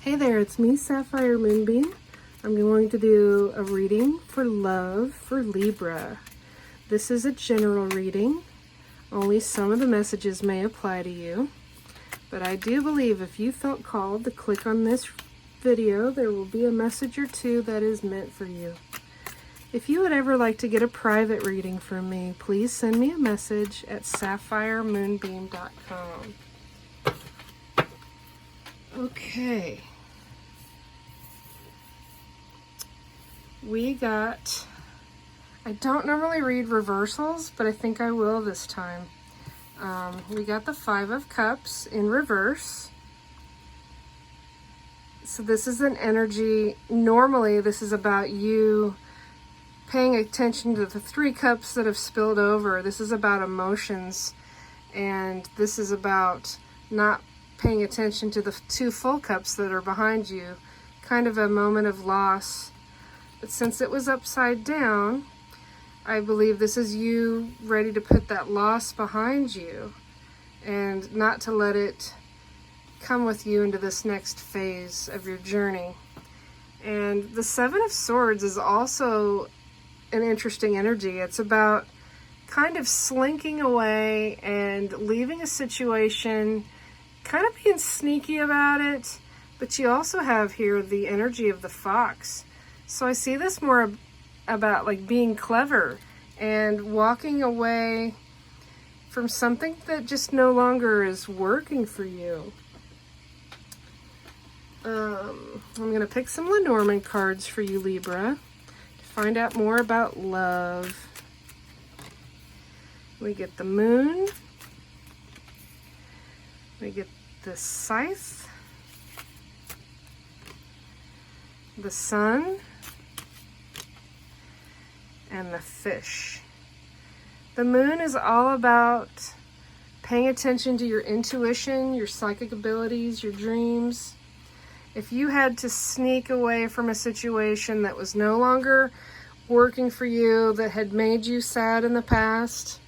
Hey there, it's me, Sapphire Moonbeam. I'm going to do a reading for love for Libra. This is a general reading. Only some of the messages may apply to you. But I do believe if you felt called to click on this video, there will be a message or two that is meant for you. If you would ever like to get a private reading from me, please send me a message at sapphiremoonbeam.com. Okay. We got, I don't normally read reversals, but I think I will this time. We got the Five of Cups in reverse. So this is an energy, normally this is about you paying attention to the Three Cups that have spilled over. This is about emotions, and this is about not paying attention to the two full cups that are behind you. Kind of a moment of loss. But since it was upside down, I believe this is you ready to put that loss behind you and not to let it come with you into this next phase of your journey. And the Seven of Swords is also an interesting energy. It's about kind of slinking away and leaving a situation, kind of being sneaky about it, but you also have here the energy of the fox. So I see this more about like being clever and walking away from something that just no longer is working for you. I'm going to pick some Lenormand cards for you, Libra, to find out more about love. We get the Moon. We get the Scythe. The Sun. And the Fish. The Moon is all about paying attention to your intuition, your psychic abilities, your dreams. If you had to sneak away from a situation that was no longer working for you, that had made you sad in the past,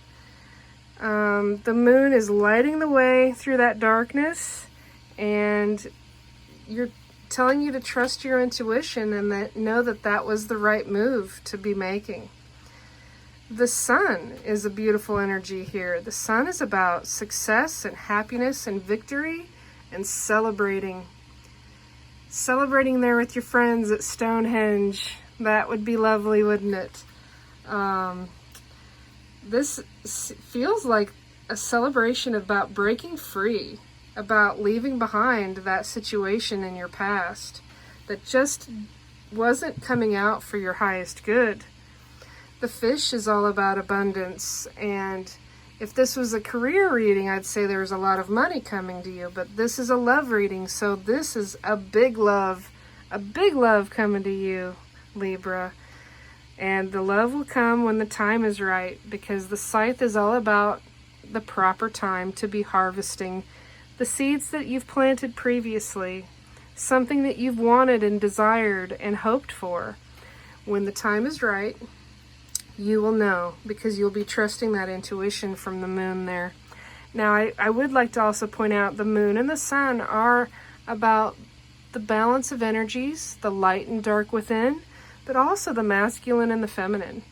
the Moon is lighting the way through that darkness, and you're telling you to trust your intuition and that know that that was the right move to be making. The Sun is a beautiful energy here. The Sun is about success and happiness and victory and celebrating. Celebrating there with your friends at Stonehenge. That would be lovely, wouldn't it? This feels like a celebration about breaking free, about leaving behind that situation in your past that just wasn't coming out for your highest good. The Fish is all about abundance, and if this was a career reading, I'd say there's a lot of money coming to you, but this is a love reading, so this is a big love coming to you, Libra. And the love will come when the time is right, because the Scythe is all about the proper time to be harvesting the seeds that you've planted previously, something that you've wanted and desired and hoped for. When the time is right, you will know, because you'll be trusting that intuition from the Moon there. Now, I would like to also point out the Moon and the Sun are about the balance of energies, the light and dark within, but also the masculine and the feminine,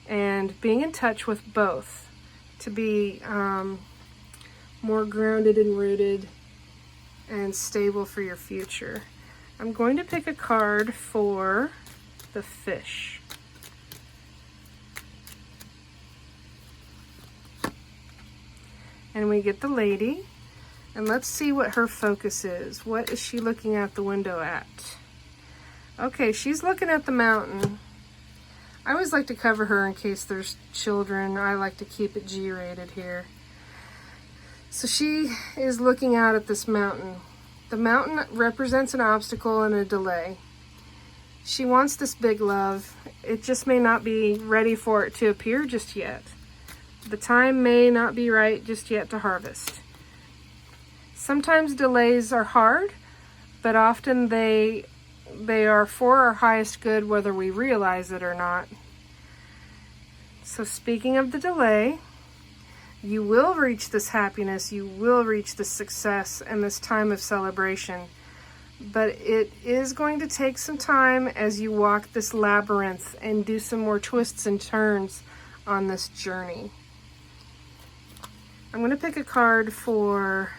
and being in touch with both to be more grounded and rooted and stable for your future. I'm going to pick a card for the Fish. And we get the Lady, and let's see what her focus is. What is she looking out the window at? Okay, she's looking at the mountain. I always like to cover her in case there's children. I like to keep it G-rated here. So she is looking out at this mountain. The mountain represents an obstacle and a delay. She wants this big love. It just may not be ready for it to appear just yet. The time may not be right just yet to harvest. Sometimes delays are hard, but often they are for our highest good, whether we realize it or not. So speaking of the delay, you will reach this happiness, you will reach this success and this time of celebration. but it is going to take some time as you walk this labyrinth and do some more twists and turns on this journey. I'm going to pick a card for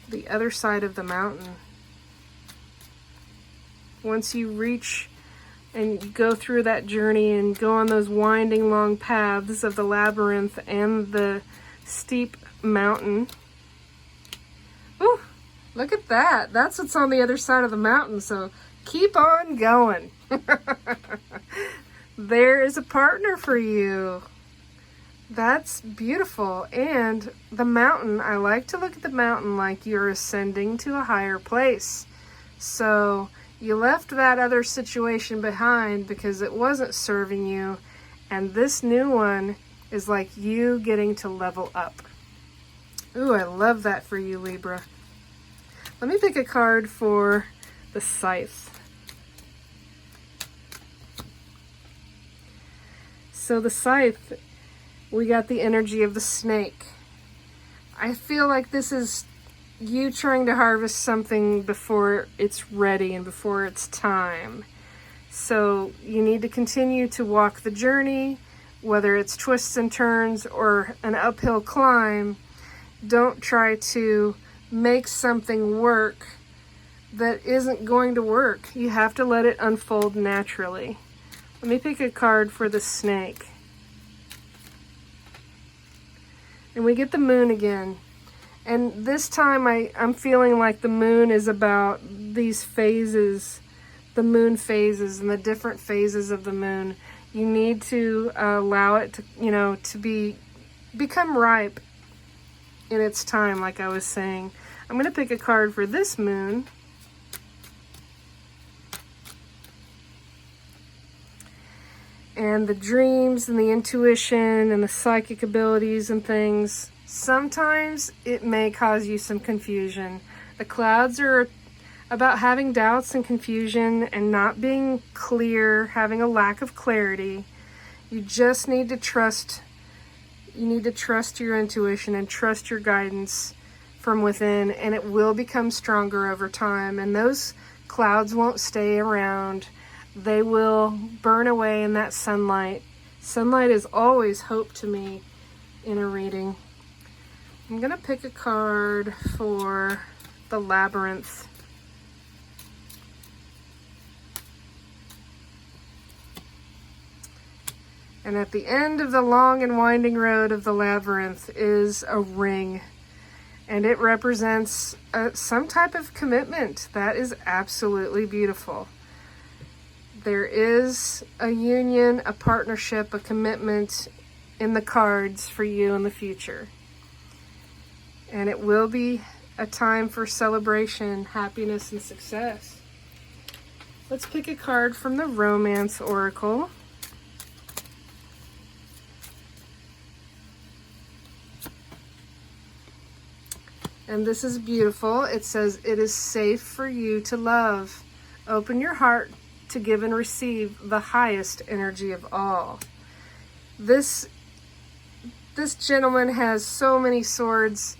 the other side of the mountain. Once you reach and you go through that journey and go on those winding long paths of the labyrinth and the steep mountain. Ooh, look at that. That's what's on the other side of the mountain, so keep on going. There is a partner for you. That's beautiful. And the mountain, I like to look at the mountain like you're ascending to a higher place. So you left that other situation behind because it wasn't serving you, and this new one is like you getting to level up. Ooh, I love that for you, Libra. Let me pick a card for the Scythe. So the Scythe, we got the energy of the snake. I feel like this is you trying to harvest something before it's ready and before it's time. So you need to continue to walk the journey, whether it's twists and turns or an uphill climb. Don't try to make something work that isn't going to work. You have to let it unfold naturally. Let me pick a card for the snake. And we get the moon again. And this time I'm feeling like the moon is about these phases, the moon phases and the different phases of the moon. You need to allow it to, to become ripe in its time, like I was saying. I'm going to pick a card for this moon. And the dreams and the intuition and the psychic abilities and things. Sometimes it may cause you some confusion. The clouds are about having doubts and confusion and not being clear, having a lack of clarity. You just need to trust. You need to trust your intuition and trust your guidance from within, and it will become stronger over time. And those clouds won't stay around. They will burn away in that sunlight. Sunlight is always hope to me in a reading. I'm going to pick a card for the labyrinth. And at the end of the long and winding road of the labyrinth is a ring. And it represents some type of commitment. That is absolutely beautiful. There is a union, a partnership, a commitment in the cards for you in the future. And it will be a time for celebration, happiness, and success. Let's pick a card from the Romance Oracle. And this is beautiful. It says, "It is safe for you to love. Open your heart to give and receive the highest energy of all." This gentleman has so many swords.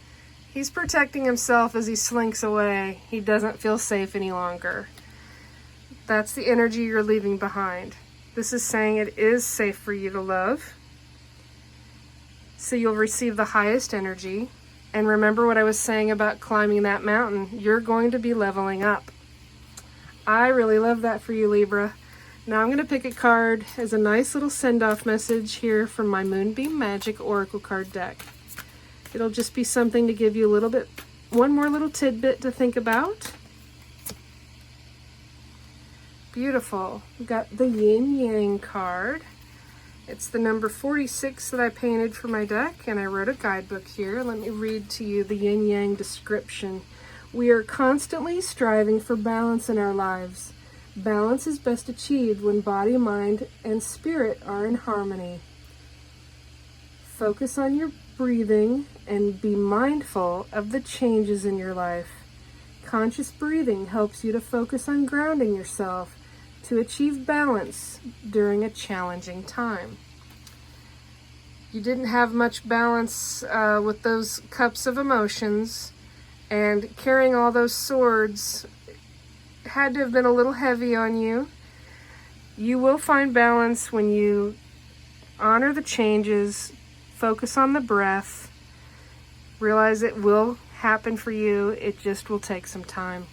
He's protecting himself as he slinks away. He doesn't feel safe any longer. That's the energy you're leaving behind. This is saying it is safe for you to love. So you'll receive the highest energy. And remember what I was saying about climbing that mountain. You're going to be leveling up. I really love that for you, Libra. Now I'm going to pick a card as a nice little send-off message here from my Moonbeam Magick Oracle card deck. It'll just be something to give you a little bit, one more little tidbit to think about. Beautiful. We've got the Yin Yang card. It's the number 46 that I painted for my deck, and I wrote a guidebook here. Let me read to you the Yin Yang description. We are constantly striving for balance in our lives. Balance is best achieved when body, mind, and spirit are in harmony. Focus on your breathing and be mindful of the changes in your life. Conscious breathing helps you to focus on grounding yourself to achieve balance during a challenging time. You didn't have much balance with those cups of emotions, And carrying all those swords had to have been a little heavy on you. You will find balance when you honor the changes, focus on the breath, realize it will happen for you. It just will take some time.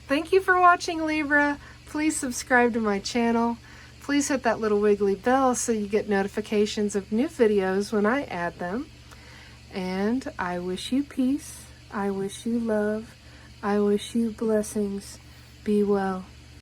Thank you for watching, Libra. Please subscribe to my channel. Please hit that little wiggly bell so you get notifications of new videos when I add them. And I wish you peace. I wish you love. I wish you blessings. Be well.